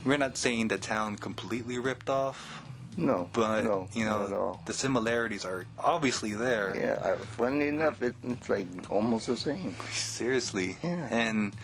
We're not saying the town completely ripped off, No, but no, you not at know all. the similarities are obviously there. Yeah, funny enough, it's like almost the same. Seriously. Yeah. And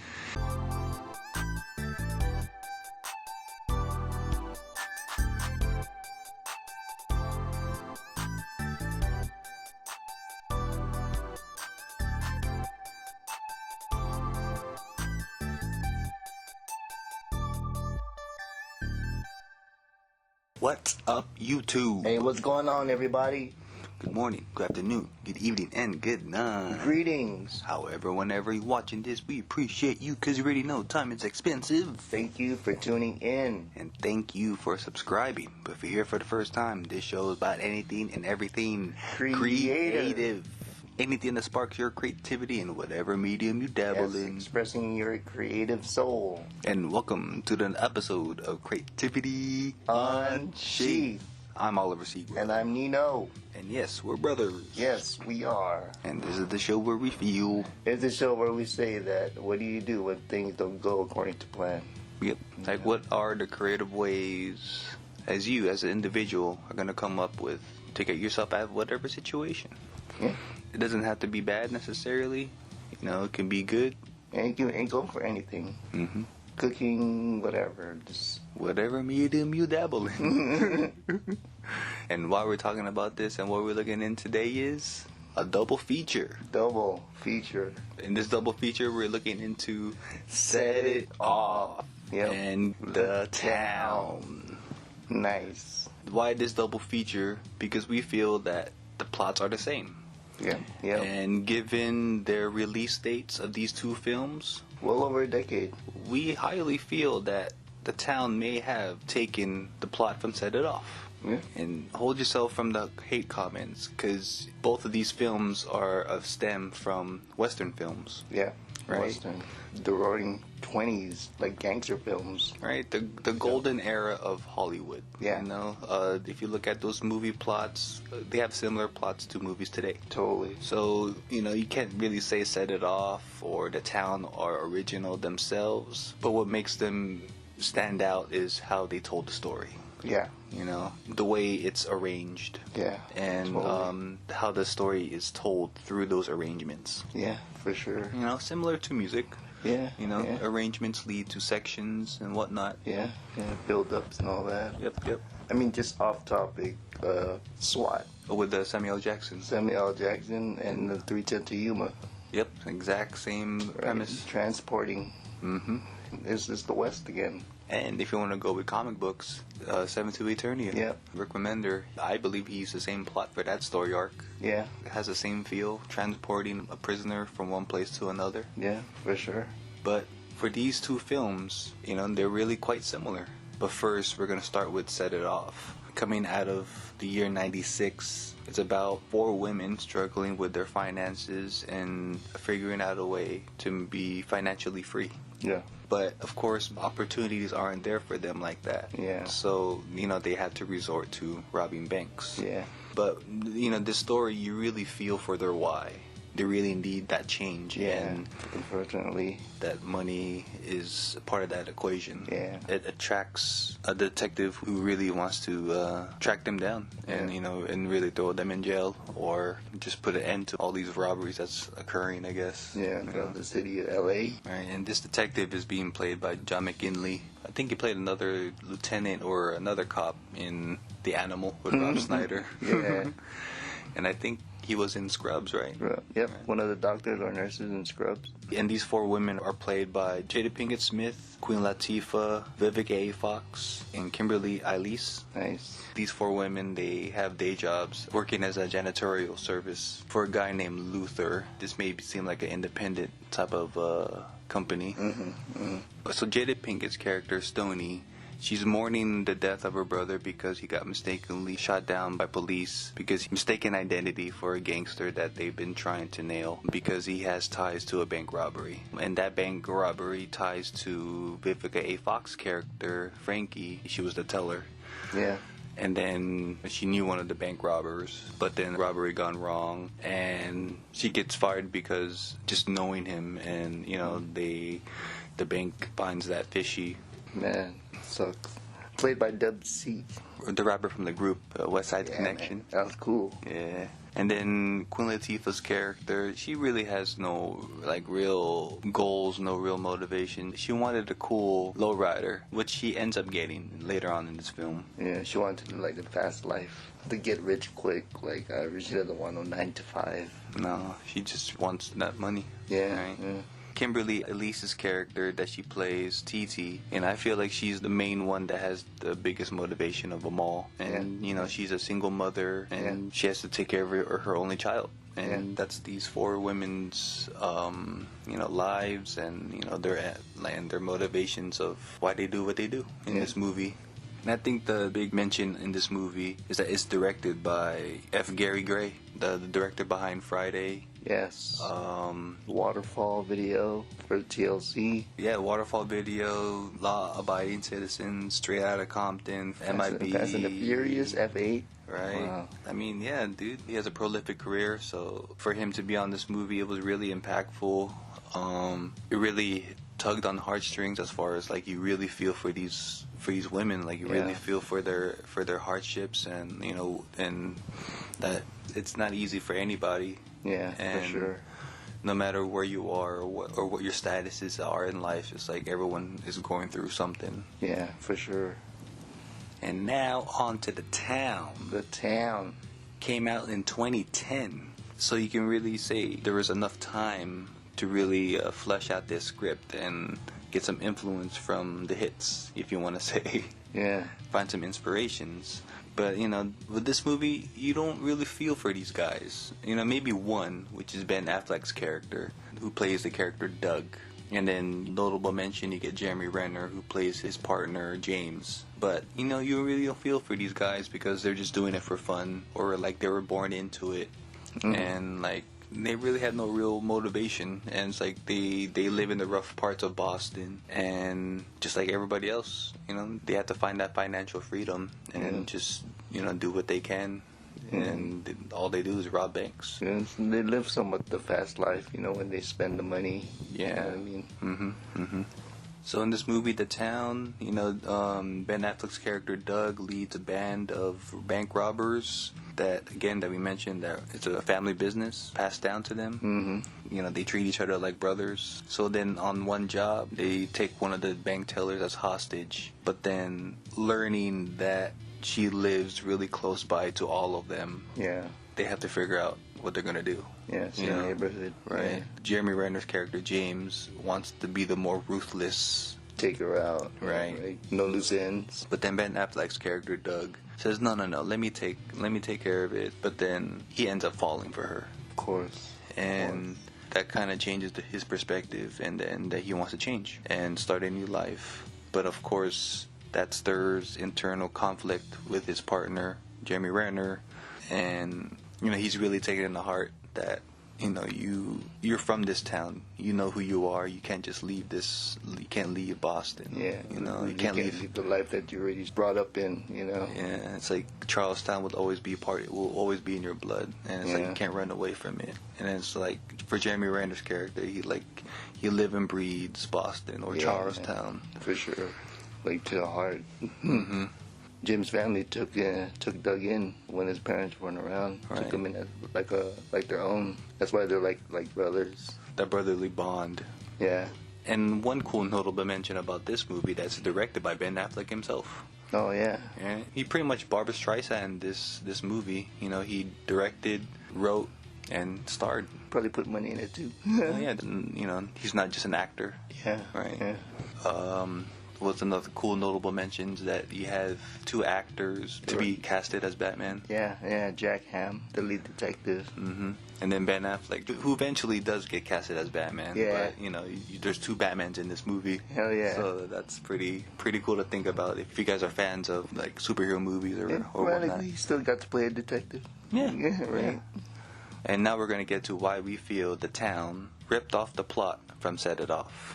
what's up, YouTube? Hey, what's going on, everybody? Good morning, good afternoon, good evening, and good night. Greetings. However, whenever you're watching this, we appreciate you because you already know time is expensive. Thank you for tuning in. And thank you for subscribing. But if you're here for the first time, this show is about anything and everything creative. Anything that sparks your creativity in whatever medium you dabble in. Expressing your creative soul. And welcome to the episode of Creativity Unsheathed. I'm Oliver Seagull. And I'm Nino. And yes, we're brothers. Yes, we are. And this is the show where we feel. It's a show where we say that, what do you do when things don't go according to plan? Yep. Like, what are the creative ways, as you, as an individual, are going to come up with to get yourself out of whatever situation? Yeah. It doesn't have to be bad necessarily. You know, it can be good. And you ain't going for anything. Mm-hmm. Cooking, whatever. Just whatever medium you dabble in. And while we're talking about this and what we're looking in today is a double feature. Double feature. In this double feature, we're looking into Set It Off and The Town. Nice. Why this double feature? Because we feel that the plots are the same. Yeah, yeah. And given their release dates of these two films, well over a decade, we highly feel that The Town may have taken the plot from Set It Off. Yeah. And hold yourself from the hate comments, because both of these films are of stem from Western films. Yeah, right. Western, the roaring 20s, like gangster films. Right, the golden era of Hollywood. Yeah. You know, if you look at those movie plots, they have similar plots to movies today. Totally. So, you know, you can't really say Set It Off or The Town are original themselves, but what makes them stand out is how they told the story. Yeah. You know, the way it's arranged. Yeah. And totally. How the story is told through those arrangements. Yeah, for sure. You know, similar to music. Yeah. You know, yeah. Arrangements lead to sections and whatnot. Yeah, build-ups and all that. Yep. I mean, just off topic, SWAT. With Samuel Jackson. Samuel Jackson and the 310 to Yuma. Yep, exact same premise. Transporting. Mm-hmm. This is the West again. And if you want to go with comic books, Seven to Eternia. Yep. Rick Remender, I believe he used the same plot for that story arc. Yeah. It has the same feel, transporting a prisoner from one place to another. Yeah, for sure. But for these two films, you know, they're really quite similar. But first, we're going to start with Set It Off. Coming out of the year 96, it's about 4 women struggling with their finances and figuring out a way to be financially free. Yeah. But, of course, opportunities aren't there for them like that. Yeah. So, you know, they have to resort to robbing banks. Yeah. But, you know, this story, you really feel for their why. They really need that change. Yeah. And unfortunately, that money is part of that equation. Yeah. It attracts a detective who really wants to track them down and, you know, and really throw them in jail or just put an end to all these robberies that's occurring, I guess. Yeah, from the city of L.A. Right, and this detective is being played by John McGinley. I think he played another lieutenant or another cop in The Animal with Rob Schneider. Yeah. And I think he was in Scrubs, right? Yep, one of the doctors or nurses in Scrubs. And these 4 women are played by Jada Pinkett Smith, Queen Latifah, Vivica A. Fox, and Kimberly Eilis. Nice. These 4 women, they have day jobs working as a janitorial service for a guy named Luther. This may seem like an independent type of company. So Jada Pinkett's character, Stoney, she's mourning the death of her brother because he got mistakenly shot down by police because he mistaken identity for a gangster that they've been trying to nail because he has ties to a bank robbery. And that bank robbery ties to Vivica A. Fox character, Frankie. She was the teller. Yeah. And then she knew one of the bank robbers, but then the robbery gone wrong, and she gets fired because just knowing him, and you know the bank finds that fishy. Man, sucks. Played by Dub C. The rapper from the group, West Side Yeah, Connection. man, that was cool. Yeah. And then Queen Latifah's character, she really has no, like, real goals, no real motivation. She wanted a cool lowrider, which she ends up getting later on in this film. Yeah, she wanted to like the fast life, to get rich quick. Like she doesn't want no 9 to 5. No, she just wants that money. Yeah, Right? yeah. Kimberly Elise's character that she plays, TT, and I feel like she's the main one that has the biggest motivation of them all. And, you know, she's a single mother, and she has to take care of her only child. And that's these 4 women's, you know, lives and, you know, their motivations of why they do what they do in this movie. And I think the big mention in this movie is that it's directed by F. Gary Gray, the director behind Friday. Yes. Waterfall video for TLC. Yeah, Waterfall Video, Law Abiding Citizen, Straight Outta Compton, MIB. Fast and the Furious, F8. Right. Wow. I mean, yeah, dude, he has a prolific career, so for him to be on this movie, it was really impactful. It really tugged on heartstrings as far as like you really feel for these women, like you really feel for their hardships, and you know, and that it's not easy for anybody. Yeah, and for sure. No matter where you are or what your statuses are in life, it's like everyone is going through something. Yeah, for sure. And now on to The Town. The Town Came out in 2010, so you can really say there was enough time to really flesh out this script and get some influence from the hits, if you want to say. Yeah. Find some inspirations. But, you know, with this movie, you don't really feel for these guys. You know, maybe one, which is Ben Affleck's character, who plays the character Doug. And then, notable mention, you get Jeremy Renner, who plays his partner, James. But, you know, you really don't feel for these guys because they're just doing it for fun, or, like, they were born into it. And, like, they really had no real motivation, and it's like they live in the rough parts of Boston, and just like everybody else, you know, they have to find that financial freedom and just, you know, do what they can, and all they do is rob banks. Yeah, they live somewhat the fast life, you know, when they spend the money. Yeah. You know what I mean? So in this movie, The Town, you know, Ben Affleck's character Doug leads a band of bank robbers that we mentioned, that it's a family business passed down to them. You know, they treat each other like brothers. So then on one job, they take one of the bank tellers as hostage, but then learning that she lives really close by to all of them, they have to figure out what they're going to do. Yeah, it's in the neighborhood. Right. Yeah. Jeremy Renner's character, James, wants to be the more ruthless. Take her out. Right. No loose ends. But then Ben Affleck's character, Doug, says, no, let me take care of it. But then he ends up falling for her. Of course. And that kind of changes his perspective, and then that he wants to change and start a new life. But of course, that stirs internal conflict with his partner, Jeremy Renner. And, you know, he's really taken it to heart that, you know, you're from this town. You know who you are. You can't just leave this. You can't leave Boston. Yeah. You know, you can't can't leave the life that you already brought up in, you know. Yeah, it's like Charlestown will always be in your blood, and it's like you can't run away from it. And it's like for Jeremy Renner's character, he live and breathes Boston or Charlestown. For sure. Like to the heart. Jim's family took Doug in when his parents weren't around. Right. Took him in as like their own. That's why they're like brothers. That brotherly bond. Yeah. And one cool notable mention about this movie that's directed by Ben Affleck himself. Oh yeah. Yeah, he pretty much Barbra Streisand this movie. You know, he directed, wrote, and starred. Probably put money in it too. Oh, yeah, you know, he's not just an actor. Yeah. Right. Yeah. What's another cool notable mentions that you have 2 actors to be casted as Batman. Yeah, Jack Hamm, the lead detective. And then Ben Affleck, who eventually does get casted as Batman. Yeah. But, you know, there's 2 Batmans in this movie. Hell yeah. So that's pretty cool to think about if you guys are fans of, like, superhero movies or whatnot. He still got to play a detective. Yeah. Right. Yeah. And now we're going to get to why we feel The Town ripped off the plot from Set It Off.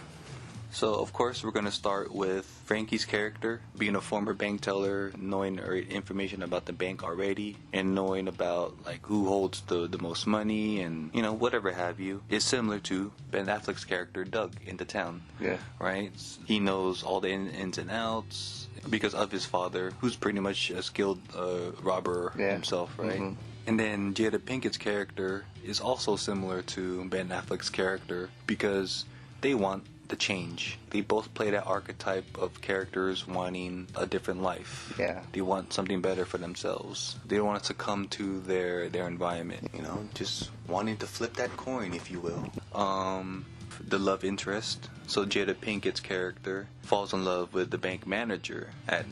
So, of course, we're going to start with Frankie's character being a former bank teller, knowing information about the bank already, and knowing about, like, who holds the most money and, you know, whatever have you. Is similar to Ben Affleck's character, Doug, in the town. Yeah. Right? He knows all the ins and outs because of his father, who's pretty much a skilled robber himself, right? Mm-hmm. And then Jada Pinkett's character is also similar to Ben Affleck's character because they want the change. They both play that archetype of characters wanting a different life. Yeah. They want something better for themselves. They don't want to succumb to their environment, you know, just wanting to flip that coin, if you will. The love interest. So Jada Pinkett's character falls in love with the bank manager at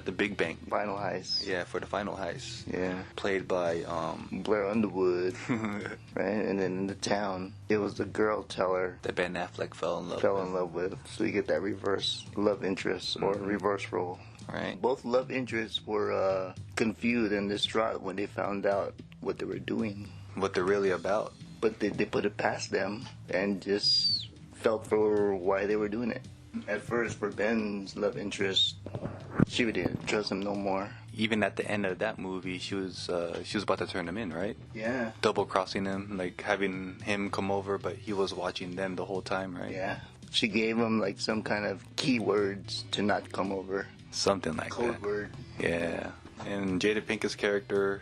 the big bank. Final heist. Yeah, for the final heist. Yeah. Played by Blair Underwood. Right? And then in the town, it was the girl teller that Ben Affleck fell in love with. So you get that reverse love interest or reverse role. Right. Both love interests were confused and distraught when they found out what they were doing. What they're really about. But they put it past them and just felt for why they were doing it. At first, for Ben's love interest, she didn't trust him no more. Even at the end of that movie, she was about to turn him in, right? Yeah. Double crossing him, like having him come over, but he was watching them the whole time, right? Yeah. She gave him like some kind of keywords to not come over. Something like that. Code word. Yeah. And Jada Pinkett's character,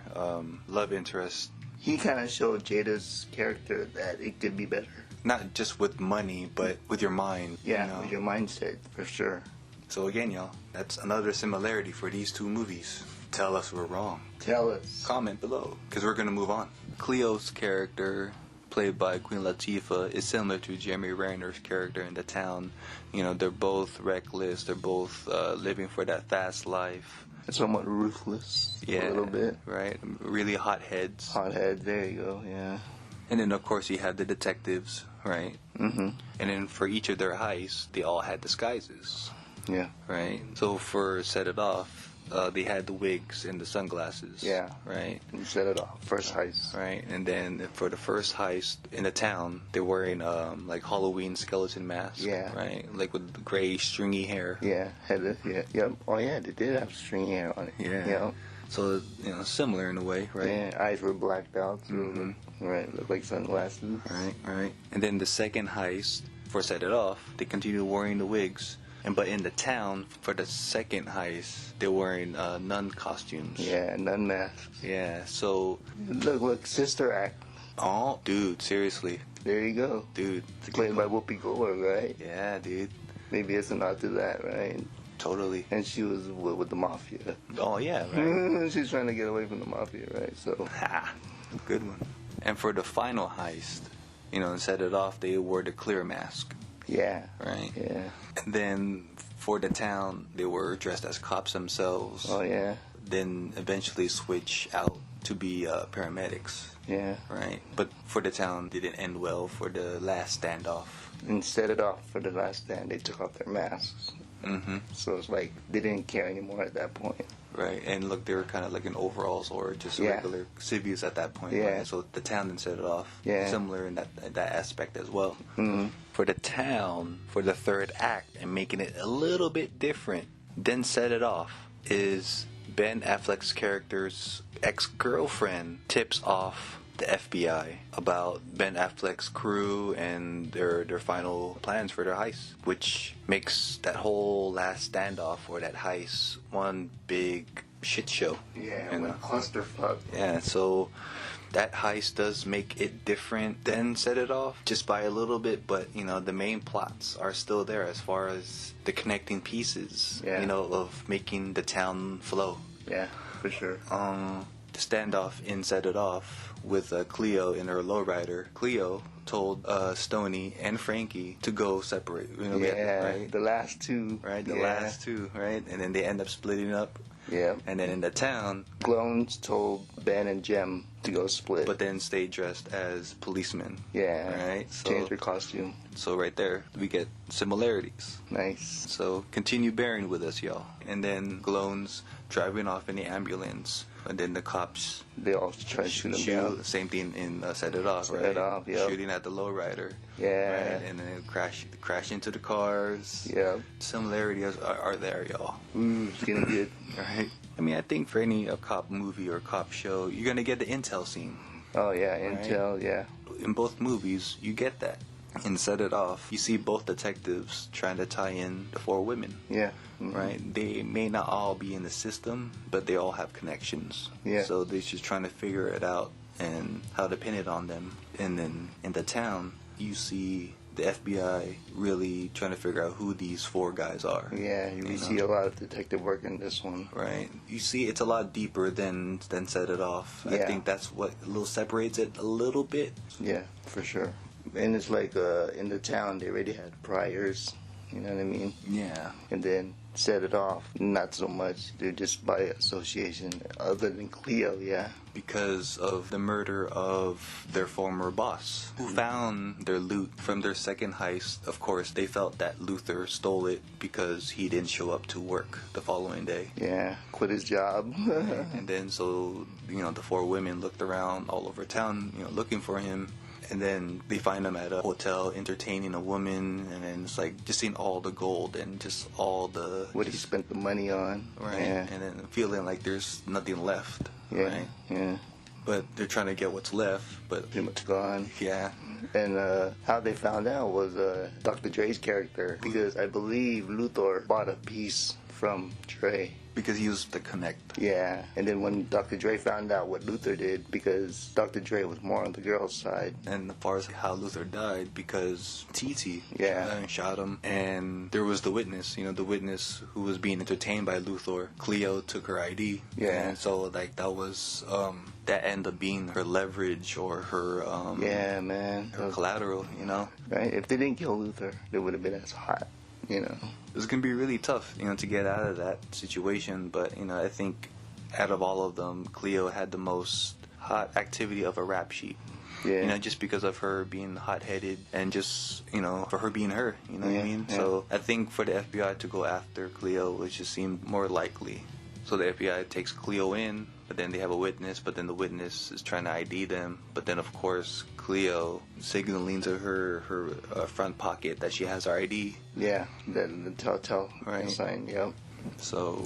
love interest. He kind of showed Jada's character that it could be better. Not just with money, but with your mind. Yeah, you know? with your mindset, for sure. So again, y'all, that's another similarity for these two movies. Tell us we're wrong. Tell us. Comment below, because we're going to move on. Cleo's character, played by Queen Latifah, is similar to Jeremy Renner's character in The Town. You know, they're both reckless. They're both living for that fast life. Somewhat ruthless, a little bit. Right, really hot heads. Hot heads, there you go, yeah. And then, of course, you have the detectives, right? Mm-hmm. And then for each of their heists, they all had disguises. Yeah. Right? So for Set It Off, they had the wigs and the sunglasses. Yeah. Right? And Set It Off, first heist. Right? And then for the first heist in the town, they're wearing like Halloween skeleton masks. Yeah. Right? Like with gray stringy hair. Yeah. Yep. Oh yeah, they did have stringy hair on it. Yeah. Yep. So, you know, similar in a way, right? Yeah, eyes were blacked out. So Mm-hmm. Right, looked like sunglasses. Right. And then the second heist, for Set It Off, they continue wearing the wigs. But in the town, for the second heist, they're wearing nun costumes. Yeah, nun masks. Yeah, so... Look, Sister Act. Oh, dude, seriously. There you go. Dude. Played by Whoopi Goldberg, right? Yeah, dude. Maybe it's a nod to that, right? Totally. And she was with the mafia. Oh, yeah, right. She's trying to get away from the mafia, right? So. Ha! Good one. And for the final heist, you know, Set It Off, they wore the clear mask. Yeah. Right? Yeah. And then for the town, they were dressed as cops themselves. Oh, yeah. Then eventually switch out to be paramedics. Yeah. Right? But for the town, didn't end well for the last standoff. And Set It Off for the last stand, they took off their masks. Mm-hmm. So it's like they didn't care anymore at that point. Right, and look, they were kind of like in overalls or just regular civvies at that point. Yeah. Right? So the town then Set It Off. Yeah. Similar in that aspect as well. Mm-hmm. For the town, for the third act, and making it a little bit different than Set It Off, is Ben Affleck's character's ex-girlfriend tips off the FBI about Ben Affleck's crew and their final plans for their heist, which makes that whole last standoff or that heist one big shit show. Yeah, you with know? a clusterfuck. Yeah, so that heist does make it different than Set It Off, just by a little bit, but, you know, the main plots are still there as far as the connecting pieces, you know, of making the town flow. Yeah, for sure. The standoff in Set It Off with Cleo in her lowrider. Cleo told Stoney and Frankie to go separate. You know, yeah, right? the last two. Right, the last two, right? And then they end up splitting up. Yeah. And then in the town, Clones told Ben and Jem to go split. but then stay dressed as policemen. Yeah. Right? Change their costume. So right there, we get similarities. Nice. So continue bearing with us, y'all. And then Glones driving off in the ambulance. And then the cops They all try to shoot him down. Same thing in Set It Off, Set right? It Off, yep. Shooting at the lowrider. Yeah. Right? And then crash into the cars. Yeah. Similarities are there, y'all. Ooh, it's getting good. Right? I mean, I think for any cop movie or cop show, you're going to get the intel scene. Oh, yeah, intel, yeah. In both movies, you get that. In Set It Off, you see both detectives trying to tie in the four women. Yeah. Mm-hmm. Right? They may not all be in the system, but they all have connections. Yeah. So they're just trying to figure it out and how to pin it on them. And then in the town, you see the FBI really trying to figure out who these four guys are. Yeah, you see a lot of detective work in this one. Right. You see it's a lot deeper than Set It Off. Yeah. I think that's what a little separates it a little bit. Yeah, for sure. And it's like in the town, they already had priors. You know what I mean? Yeah. And then Set It Off, not so much. They're just by association. Other than Cleo, yeah. Because of the murder of their former boss, who found their loot from their second heist. Of course, they felt that Luther stole it because he didn't show up to work the following day. Yeah, quit his job. And then so, the four women looked around all over town, looking for him. And then they find him at a hotel entertaining a woman, and then it's like just seeing all the gold and just all the... What he spent the money on. Right, Yeah. and then feeling like there's nothing left, Yeah, right? yeah. But they're trying to get what's left, but... Pretty much gone. Yeah. And how they found out was Dr. Dre's character, because I believe Luthor bought a piece from Dre. Because he was the connect. Yeah, and then when Dr. Dre found out what Luther did, because Dr. Dre was more on the girl's side. And as far as how Luther died, because TT shot him, and there was the witness, the witness who was being entertained by Luthor. Cleo took her ID. Yeah. And so, that was, that ended up being her leverage or her, Yeah, man. her collateral, Right? If they didn't kill Luther, they would have been as hot, It was going to be really tough, to get out of that situation, but, I think out of all of them, Cleo had the most hot activity of a rap sheet. Yeah. Just because of her being hot-headed and just, for her being her, what I mean? Yeah. So I think for the FBI to go after Cleo, it just seemed more likely. So the FBI takes Cleo in, but then they have a witness, but then the witness is trying to ID them. But then, of course, Cleo signaling to her front pocket that she has her ID. Yeah, the telltale Right. sign, yep. So,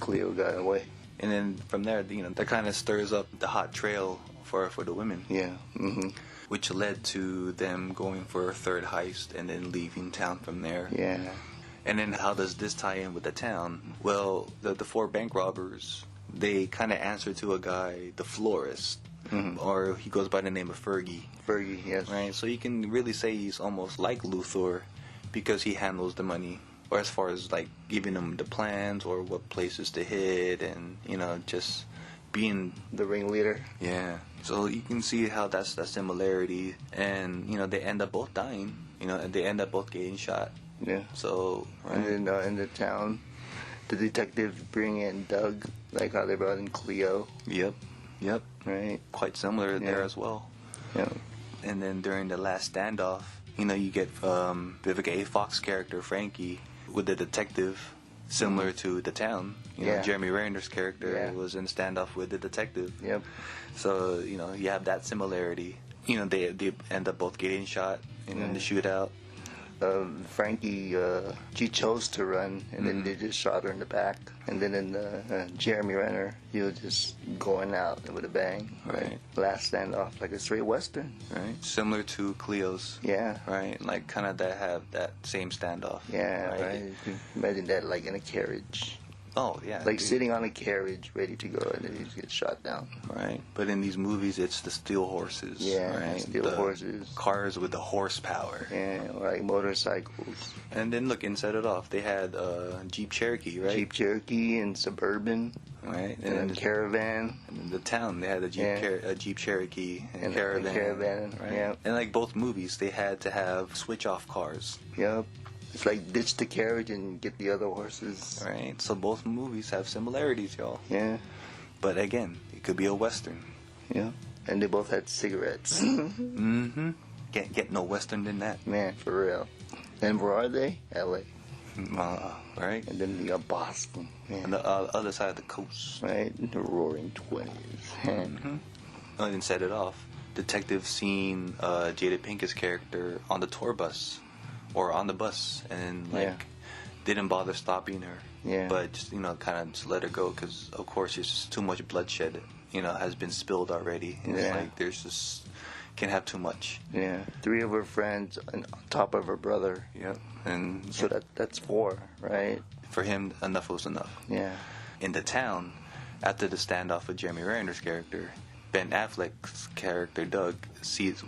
Cleo got away. and then from there, that kind of stirs up the hot trail for the women. Yeah, Which led to them going for a third heist and then leaving town from there. Yeah. And then how does this tie in with the town? Well, the four bank robbers, they kind of answer to a guy, the florist, or he goes by the name of Fergie. Fergie, yes. Right? So you can really say he's almost like Luthor because he handles the money. Or as far as giving them the plans or what places to hit and, just being... The ringleader. Yeah. So you can see how that's that similarity. And, they end up both dying. And they end up both getting shot. Yeah. So, right. And then in the town, the detectives bring in Doug, like how they brought in Cleo. Yep. Right? Quite similar there as well. Yeah. And then during the last standoff, you get Vivica A. Fox character, Frankie, with the detective, similar to the town. Jeremy Renner's character was in standoff with the detective. Yep. So, you have that similarity. They end up both getting shot in the shootout. Frankie, she chose to run, and then they just shot her in the back. And then in Jeremy Renner, he was just going out with a bang. Right. Last standoff, like a straight western. Right. Similar to Cleo's. Yeah. Right. Kind of that have that same standoff. Yeah. Right. You can imagine that in a carriage. Oh, yeah. Sitting on a carriage, ready to go, and then he just gets shot down. Right. But in these movies, it's the steel horses. Yeah, right? steel horses. Cars with the horsepower. Yeah, motorcycles. And then, look, Set It Off, they had Jeep Cherokee, right? Jeep Cherokee and Suburban. Right. And then Caravan. And in the town, they had a Jeep Cherokee and Caravan. Caravan, right? yeah. And both movies, they had to have switch-off cars. Yep. It's like ditch the carriage and get the other horses. Right. So both movies have similarities, y'all. Yeah. But again, it could be a Western. Yeah. And they both had cigarettes. Mm-hmm. Can't get no Western than that. Man, for real. And where are they? L.A. Right. And then you got Boston. Man. On the other side of the coast. Right. The roaring 20s. Mm-hmm. And then set it off. Detective seen Jada Pinkett's character on the tour bus. Or on the bus. And, didn't bother stopping her. Yeah. But just, kind of just let her go because, of course, there's just too much bloodshed, has been spilled already. And it's like there's just, can't have too much. Yeah. 3 of her friends on top of her brother. Yep. And so that's 4, right? For him, enough was enough. Yeah. In the town, after the standoff with Jeremy Renner's character, Ben Affleck's character, Doug,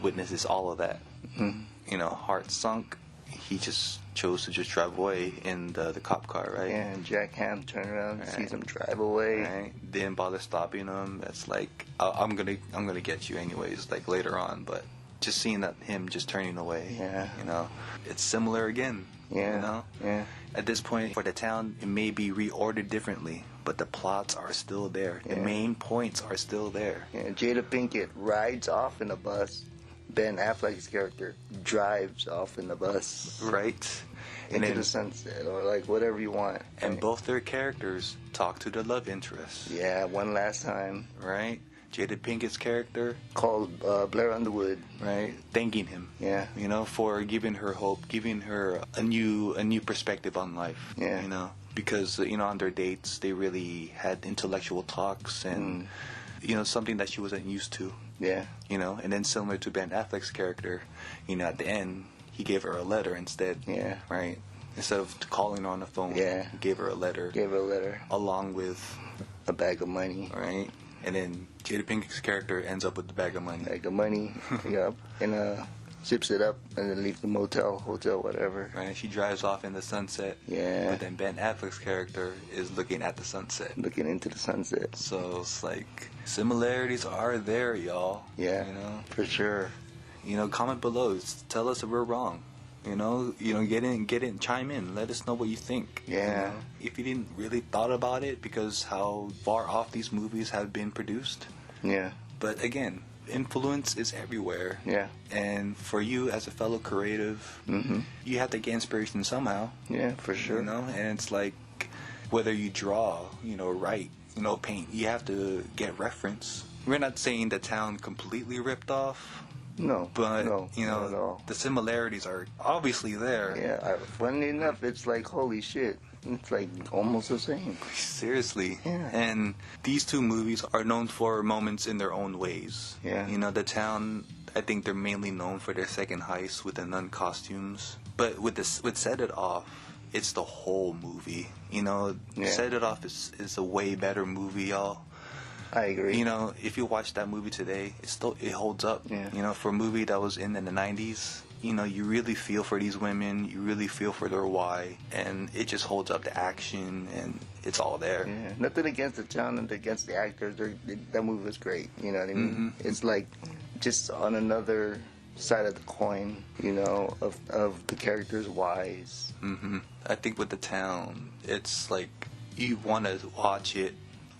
witnesses all of that. Mm-hmm. Heart sunk. He just chose to just drive away in the cop car, right? Yeah, and Jack Ham turned around, sees him drive away. Right. Didn't bother stopping him. That's like, I'm gonna get you anyways, like later on. But just seeing him just turning away, it's similar again. Yeah. Yeah. At this point, for the town, it may be reordered differently, but the plots are still there. The main points are still there. Yeah, Jada Pinkett rides off in a bus. Ben Affleck's character drives off in the bus. Right. Into the sunset, or like whatever you want. And both their characters talk to their love interest. Yeah, one last time. Right. Jada Pinkett's character called Blair Underwood. Right. Thanking him. Yeah. For giving her hope, giving her a new perspective on life. Yeah. Because on their dates they really had intellectual talks and something that she wasn't used to. Yeah. And then similar to Ben Affleck's character, at the end, he gave her a letter instead. Yeah. Right? Instead of calling her on the phone, he gave her a letter. Along with a bag of money. Right? And then Jada Pinkett's character ends up with the bag of money. Yep. And zips it up and then leaves the hotel, whatever. Right? She drives off in the sunset. Yeah. But then Ben Affleck's character is looking at the sunset. Looking into the sunset. So it's like, similarities are there, y'all. Yeah. For sure. Comment below. Tell us if we're wrong. Get in, chime in. Let us know what you think. Yeah. If you didn't really thought about it because how far off these movies have been produced. Yeah. But again, influence is everywhere. Yeah. And for you as a fellow creative, you have to get inspiration somehow. Yeah, for sure. And it's like whether you draw, write, paint, you have to get reference. We're not saying the town completely ripped off. No, but not at all. The similarities are obviously there. Yeah, funny enough, it's like holy shit. It's like almost the same. Seriously. Yeah. And these 2 movies are known for moments in their own ways. Yeah. The town, I think they're mainly known for their second heist with the nun costumes. But with Set It Off, it's the whole movie. Set It Off is a way better movie, y'all. I agree. If you watch that movie today, it holds up. Yeah. For a movie that was in the 90s, you really feel for these women, you really feel for their why, and it just holds up. The action, and it's all there. Yeah. Nothing against the town and against the actors. That movie was great. You know what I mean? It's like just on another side of the coin, of the characters' whys. I think with the town, it's like you want to watch it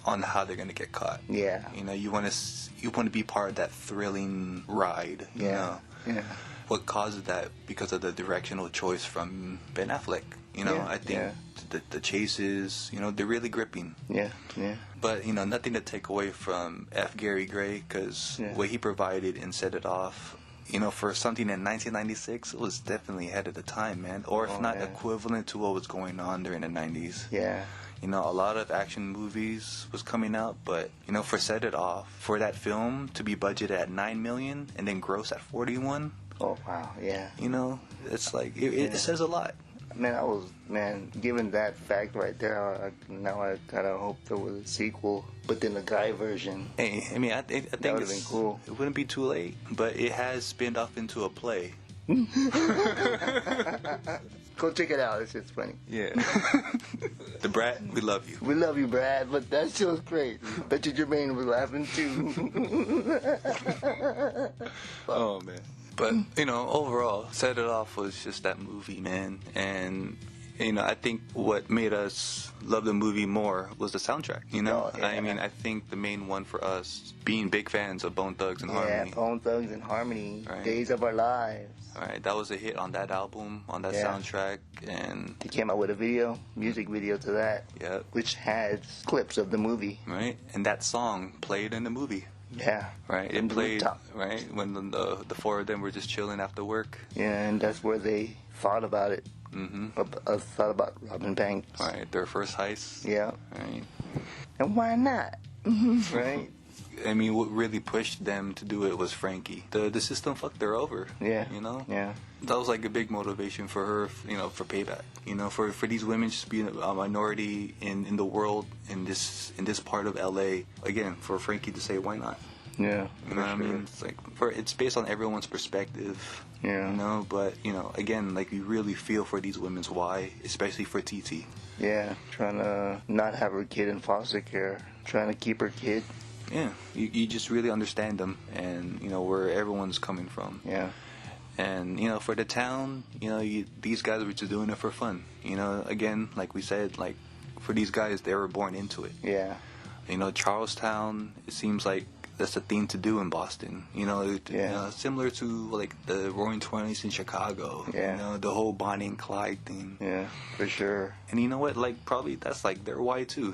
on how they're gonna get caught. Yeah. You want to be part of that thrilling ride. Yeah. Yeah. What causes that? Because of the directional choice from Ben Affleck. I think the chases, they're really gripping. Yeah. Yeah. But nothing to take away from F. Gary Gray, because what he provided in Set It Off. For something in 1996, it was definitely ahead of the time, man. Or if not equivalent to what was going on during the 90s. Yeah. A lot of action movies was coming out, but, for Set It Off, for that film to be budgeted at $9 million and then gross at 41. Oh, wow, yeah. It's like, it says a lot. Given that fact right there, now I kind of hope there was a sequel, but then a guy version. Hey, I think that would have been cool. It wouldn't be too late, but it has spinned off into a play. Go check it out. It's just funny. Yeah. The Brat, we love you. We love you, Brad, but that show's great. Bet you Jermaine was laughing too. Oh, man. But, overall, Set It Off was just that movie, man. And, I think what made us love the movie more was the soundtrack, Oh, yeah. I mean, I think the main one for us, being big fans of Bone Thugs and Harmony. Yeah, Bone Thugs and Harmony, Right. Days of Our Lives. All right, that was a hit on that album, on that soundtrack, and They came out with a music video to that, which has clips of the movie. Right, and that song played in the movie. Yeah. Right, it played, right, when the four of them were just chilling after work. Yeah, and that's where they thought about it. Mm-hmm. Thought about robbing banks. Right, their first heist. Yeah. Right. And why not? Right? I mean, what really pushed them to do it was Frankie. The system fucked her over. Yeah. Yeah. That was like a big motivation for her, for payback. For these women just being a minority in the world, in this part of LA. Again, for Frankie to say, why not? Yeah. You know what I mean? It's like it's based on everyone's perspective. Yeah. But again, like you really feel for these women's why, especially for TT. Yeah, trying to not have her kid in foster care, trying to keep her kid. Yeah, you just really understand them, and where everyone's coming from. Yeah. And for the town, these guys were just doing it for fun. Again, like we said, like for these guys, they were born into it. Yeah. Charlestown, it seems like that's the thing to do in Boston. Similar to like the Roaring Twenties in Chicago. Yeah. The whole Bonnie and Clyde thing. Yeah, for sure. And you know what? Like probably that's like their why too.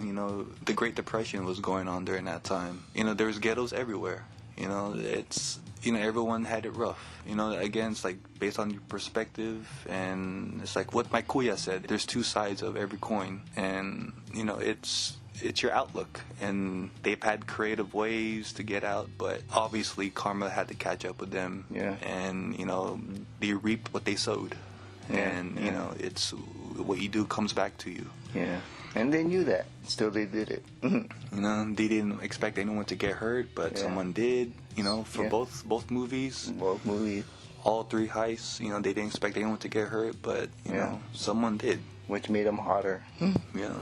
The Great Depression was going on during that time. There's ghettos everywhere. It's everyone had it rough. Again, it's like based on your perspective, and it's like what my kuya said. There's two sides of every coin, and it's your outlook, and they've had creative ways to get out, but obviously karma had to catch up with them. Yeah. And they reap what they sowed. Yeah. And it's what you do comes back to you. Yeah. And they knew that. Still they did it. They didn't expect anyone to get hurt, but someone did. For both movies. Both movies. All three heists, they didn't expect anyone to get hurt, but someone did. Which made them hotter. Yeah.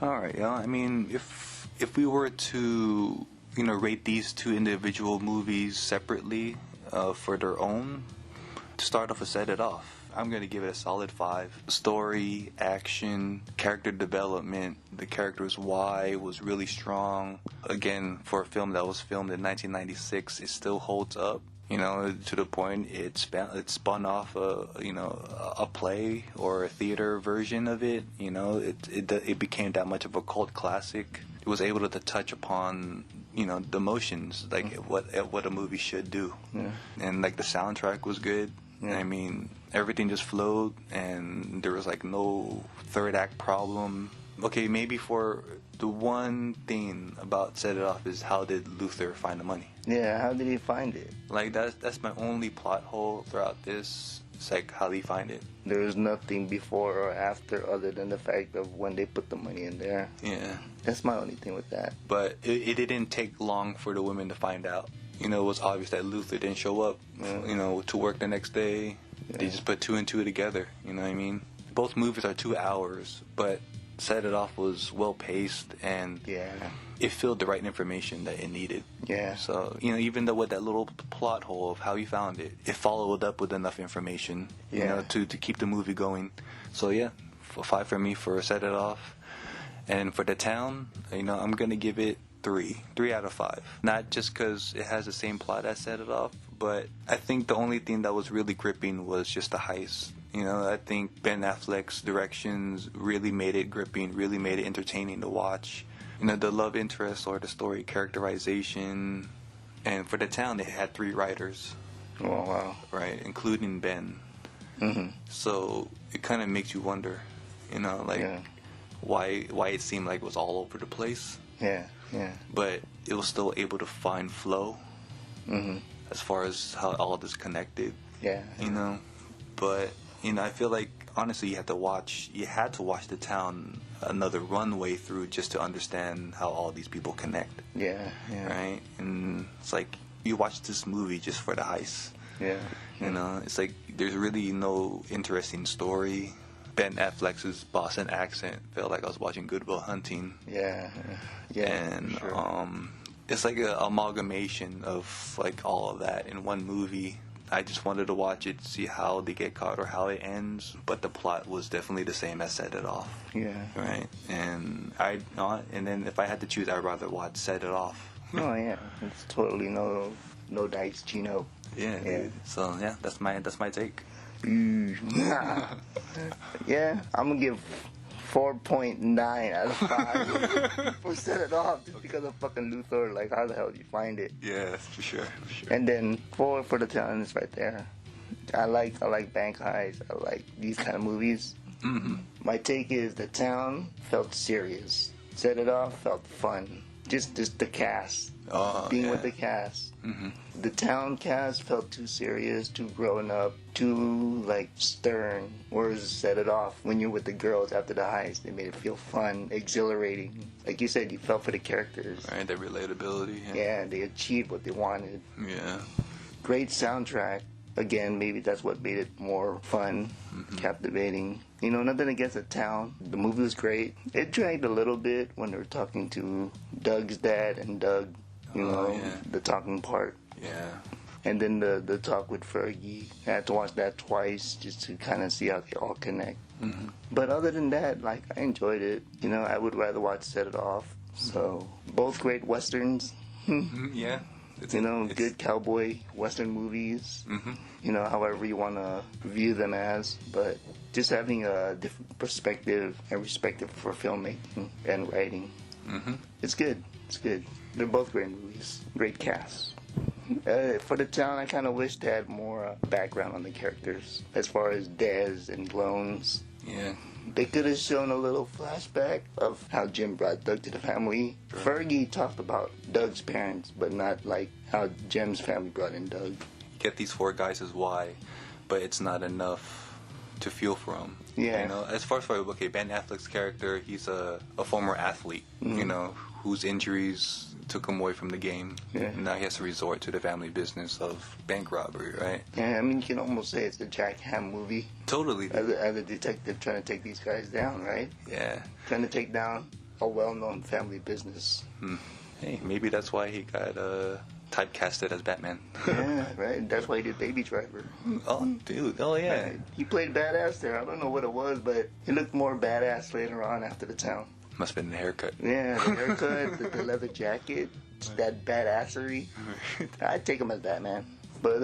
All right, I mean, if we were to rate these two individual movies separately for their own, to start off with Set It Off, I'm gonna give it a solid 5. Story, action, character development, the character's why was really strong. Again, for a film that was filmed in 1996, it still holds up. To the point it spun off a play or a theater version of it. It became that much of a cult classic. It was able to touch upon the emotions, like what a movie should do. Yeah. And like the soundtrack was good. Yeah. I mean, everything just flowed, and there was like no third act problem. Okay, maybe for the one thing about Set It Off is how did Luther find the money? Yeah, how did he find it? Like that's my only plot hole throughout this. It's like how did he find it? There was nothing before or after other than the fact of when they put the money in there. Yeah. That's my only thing with that. But it didn't take long for the women to find out. It was obvious that Luther didn't show up, to work the next day. Yeah. They just put 2 and 2 together, you know what I mean? Both movies are 2 hours, but Set It Off was well paced, and it filled the right information that it needed. Yeah. So, even though with that little plot hole of how he found it, it followed up with enough information, to keep the movie going. So, 5 for me for Set It Off. And for the town, I'm going to give it 3 out of 5. Not just because it has the same plot as Set It Off, but I think the only thing that was really gripping was just the heist. I think Ben Affleck's directions really made it gripping, really made it entertaining to watch. The love interest or the story characterization. And for the town, they had 3 writers. Oh, wow. Right, including Ben. Mm-hmm. So it kind of makes you wonder, why it seemed like it was all over the place. Yeah. But it was still able to find flow. Mm-hmm. As far as how all this connected. Yeah. But I feel like honestly you had to watch the town another runway through just to understand how all these people connect. Yeah. Right? And it's like you watch this movie just for the heist. Yeah. It's like there's really no interesting story. Ben Affleck's Boston accent felt like I was watching Good Will Hunting. Yeah. And sure. It's like an amalgamation of like all of that in one movie. I just wanted to watch it, see how they get caught or how it ends. But the plot was definitely the same as Set It Off. Yeah. Right. And then if I had to choose, I'd rather watch Set It Off. Oh yeah, it's totally no dice, Chino. Yeah. Yeah. So yeah, that's my take. Yeah, I'm gonna give 4.9 out of 5 for Set It Off, just because of fucking Luthor. Like, how the hell do you find it? Yeah, for sure. And then 4 for the town is right there. I like bank heist. I like these kind of movies. Mm-hmm. My take is the town felt serious. Set It Off felt fun. Just the cast. Being with the cast. Mm-hmm. The town cast felt too serious, too grown up, too like stern. Whereas Set It Off, when you're with the girls after the heist, they made it feel fun, exhilarating. Like you said, you felt for the characters. Right, the relatability. Yeah, they achieved what they wanted. Yeah. Great soundtrack. Again, maybe that's what made it more fun, captivating. You know, nothing against the town. The movie was great. It dragged a little bit when they were talking to Doug's dad and Doug, the talking part. Yeah. And then the talk with Fergie. I had to watch that twice just to kind of see how they all connect. Mm-hmm. But other than that, like, I enjoyed it. You know, I would rather watch Set It Off. So, both great westerns. Yeah. Good cowboy western movies. Mm-hmm. You know, however you want to view them as. But just having a different perspective and respect for filmmaking and writing. Mm-hmm. It's good. It's good. They're both great movies. Great cast. For the town, I kind of wish they had more background on the characters. As far as Dez and Glones. Yeah. They could have shown a little flashback of how Jim brought Doug to the family. Sure. Fergie talked about Doug's parents, but not like how Jim's family brought in Doug. You get these 4 guys as why, but it's not enough to feel for them. Yeah. You know, as far as Ben Affleck's character, he's a former athlete, whose injuries took him away from the game. Yeah. And now he has to resort to the family business of bank robbery, right? Yeah, I mean, you can almost say it's a Jack Ham movie. Totally. As a detective trying to take these guys down, right? Yeah. Trying to take down a well-known family business. Hey, maybe that's why he got typecasted as Batman. Yeah, right. That's why he did Baby Driver. Oh, dude. Oh, yeah. Right. He played badass there. I don't know what it was, but he looked more badass later on after the town. Must have been the haircut. Yeah, the haircut, the leather jacket, that badassery. I'd take him as Batman. But,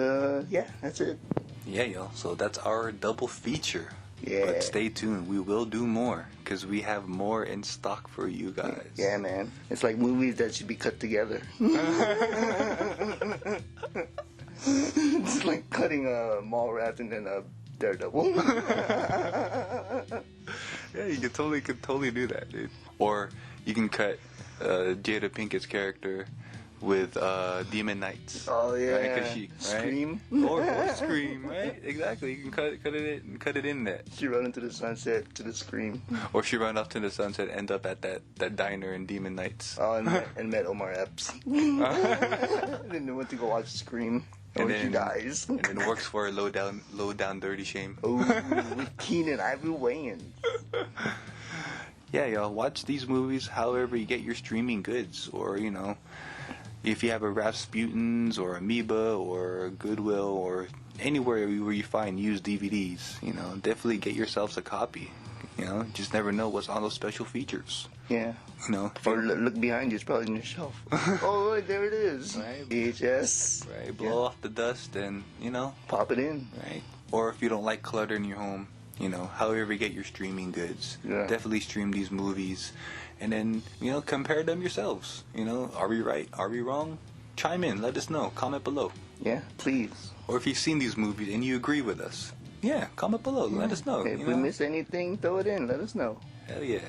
yeah, that's it. Yeah, yo. So that's our double feature. Yeah. But stay tuned. We will do more because we have more in stock for you guys. Yeah, man. It's like movies that should be cut together. It's like cutting a Mallrats and then a Daredevil. Yeah, you could totally do that, dude. Or you can cut Jada Pinkett's character with Demon Knights. Oh yeah, right? Scream. Or Scream, right? Exactly. You can cut it in there. She run into the sunset to the Scream. Or she run off to the sunset, end up at that diner in Demon Knights. Oh, and met Omar Epps. And then they went to go watch Scream. And then she dies. And then works for Low Down Dirty Shame. Oh, with Keenan Ivory Wayans. Yeah, y'all, watch these movies however you get your streaming goods. Or, if you have a Rasputin's or Amoeba or Goodwill or anywhere where you find used DVDs, definitely get yourselves a copy. Just never know what's on those special features. Yeah. Or look behind you, it's probably on your shelf. Oh, look, there it is. Right. VHS. Right, blow off the dust and, pop it in. Right. Or if you don't like clutter in your home, however you get your streaming goods. Yeah. Definitely stream these movies. And then, compare them yourselves. Are we right? Are we wrong? Chime in. Let us know. Comment below. Yeah, please. Or if you've seen these movies and you agree with us. Yeah, comment below. Yeah. Let us know. If we miss anything, throw it in. Let us know. Hell yeah.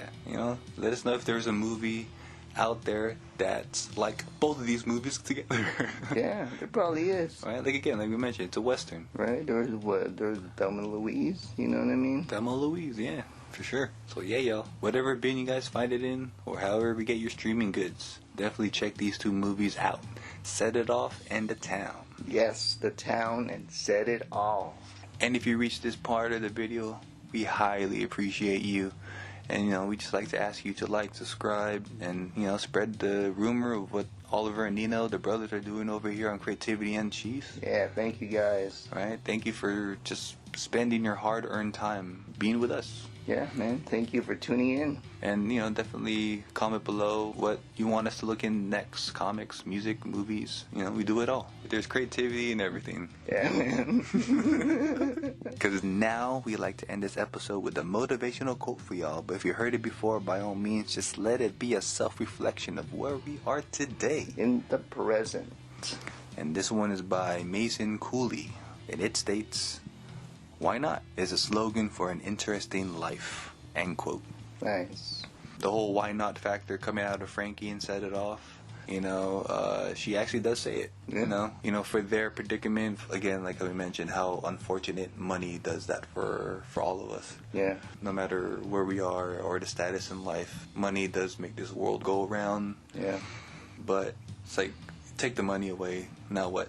Let us know if there's a movie out there that's like both of these movies together. Yeah, there probably is. Right? Like we mentioned, it's a Western. Right? There's Thelma and Louise. You know what I mean? Thelma and Louise, yeah. For sure. So yeah, y'all. Whatever bin you guys find it in, or however we get your streaming goods, definitely check these 2 movies out. Set It Off and The Town. Yes, The Town and Set It Off. And if you reach this part of the video, we highly appreciate you. And, we just like to ask you to like, subscribe, and, spread the rumor of what Oliver and Nino, the brothers, are doing over here on Creativity Unsheathed. Yeah, thank you guys. Right? Thank you for just spending your hard-earned time being with us. Yeah, man. Thank you for tuning in. And, definitely comment below what you want us to look in next. Comics, music, movies. We do it all. There's creativity in everything. Yeah, man. Because now we like to end this episode with a motivational quote for y'all. But if you heard it before, by all means, just let it be a self-reflection of where we are today. In the present. And this one is by Mason Cooley. And it states, "Why not is a slogan for an interesting life." End quote. Nice. The whole why not factor coming out of Frankie and set it off. She actually does say it. Yeah. For their predicament, again, like we mentioned, how unfortunate money does that for all of us. Yeah. No matter where we are or the status in life, money does make this world go around. Yeah. But it's like, take the money away. Now what?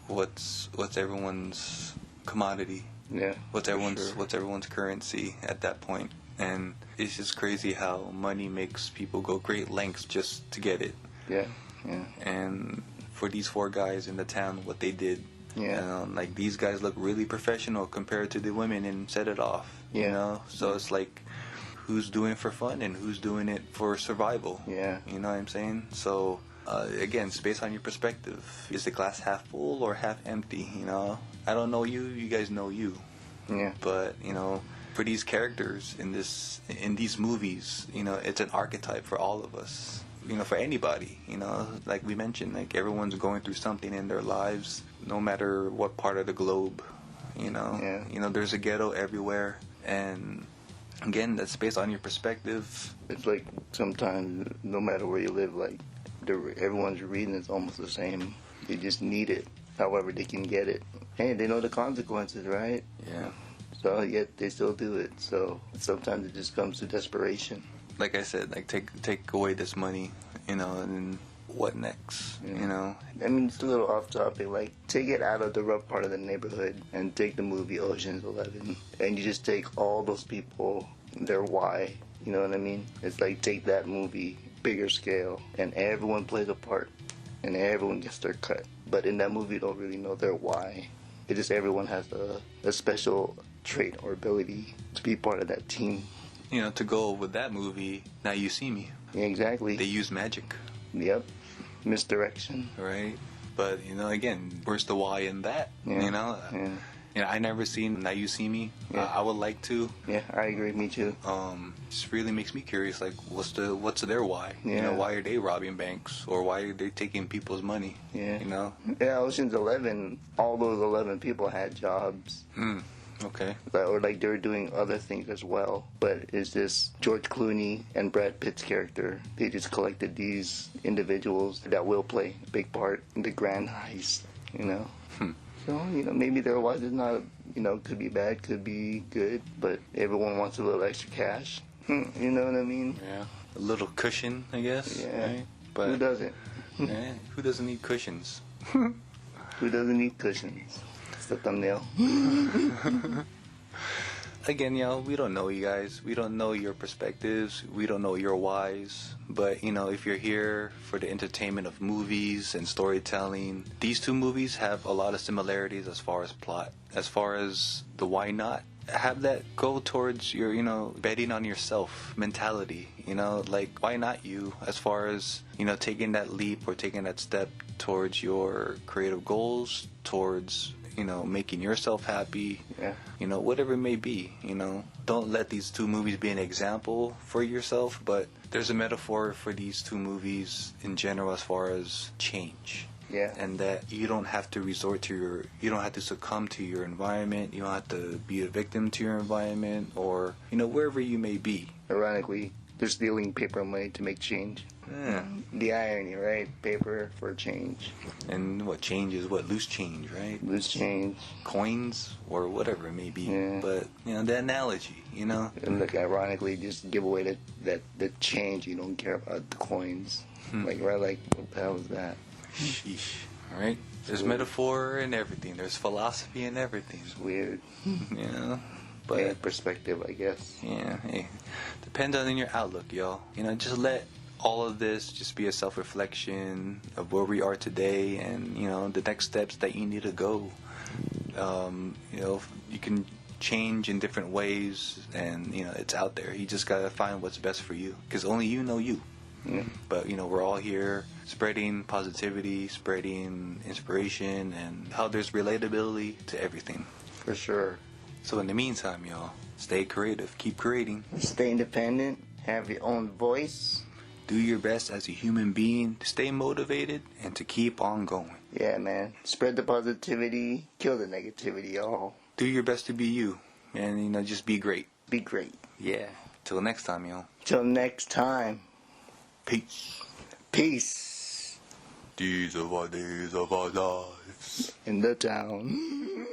What's everyone's commodity? Yeah. What's everyone's currency at that point? And it's just crazy how money makes people go great lengths just to get it. Yeah. Yeah. And for these 4 guys in the town, what they did, Yeah. like, these guys look really professional compared to the women and set it off. Yeah. So it's like, who's doing it for fun and who's doing it for survival? Yeah. You know what I'm saying? So again, it's based on your perspective. Is the glass half full or half empty? I don't know you. You guys know you. Yeah. But for these characters in these movies, it's an archetype for all of us. For anybody, like we mentioned, like, everyone's going through something in their lives, no matter what part of the globe. Yeah. There's a ghetto everywhere, and again, that's based on your perspective. It's like sometimes, no matter where you live, like, everyone's reading is almost the same. They just need it, however they can get it. And they know the consequences, right? Yeah. So yet they still do it. So sometimes it just comes to desperation. Like I said, like, take away this money, and then what next? Yeah. I mean, it's a little off topic. Like, take it out of the rough part of the neighborhood and take the movie Ocean's 11, and you just take all those people, their why. You know what I mean? It's like, take that movie, bigger scale, and everyone plays a part, and everyone gets their cut. But in that movie, you don't really know their why. It just, everyone has a special trait or ability to be part of that team. To go with that movie, Now You See Me. Yeah, exactly. They use magic. Yep. Misdirection. Right? But, again, where's the why in that? Yeah. Yeah. I never seen Now You See Me. Yeah. I would like to. Yeah, I agree. Me too. Just really makes me curious. Like, what's their why? Yeah. Why are they robbing banks, or why are they taking people's money? Yeah. Yeah, Ocean's 11. All those 11 people had jobs. Okay. Or like they were doing other things as well. But it's just George Clooney and Brad Pitt's character. They just collected these individuals that will play a big part in the grand heist. So, maybe their why is not, could be bad, could be good, but everyone wants a little extra cash. You know what I mean? Yeah. A little cushion, I guess. Yeah. Right? But who doesn't? Who doesn't need cushions? Who doesn't need cushions? It's the thumbnail. Again, we don't know you guys. We don't know your perspectives. We don't know your whys. But, if you're here for the entertainment of movies and storytelling, these 2 movies have a lot of similarities as far as plot. As far as the why not, have that go towards your, betting on yourself mentality. Like, why not you? As far as, taking that leap or taking that step towards your creative goals, towards making yourself happy, whatever it may be, Don't let these 2 movies be an example for yourself, but there's a metaphor for these 2 movies in general as far as change. Yeah. And that you don't have to you don't have to succumb to your environment, you don't have to be a victim to your environment, or, wherever you may be. Ironically, they're stealing paper money to make change. Yeah. The irony, right? Paper for change. And what change is what? Loose change, right? Loose change. Coins or whatever it may be. Yeah. But, the analogy, And like, ironically, just give away the change. You don't care about the coins. Like, right? Like, what the hell is that? Sheesh. Right? There's metaphor in everything. There's philosophy in everything. It's weird. But perspective, I guess. yeah, hey, depends on your outlook, y'all. Just let all of this just be a self-reflection of where we are today, and the next steps that you need to go. You can change in different ways, and it's out there. You just gotta find what's best for you, because only you know you. Yeah. But we're all here spreading positivity, spreading inspiration, and how there's relatability to everything. For sure. So in the meantime, y'all, stay creative, keep creating, stay independent, have your own voice, do your best as a human being to stay motivated and to keep on going. Yeah, man. Spread the positivity, kill the negativity, y'all. Do your best to be you, and just be great. Be great. Yeah. Till next time, y'all. Till next time. Peace. Peace. These are the days of our lives. In the town.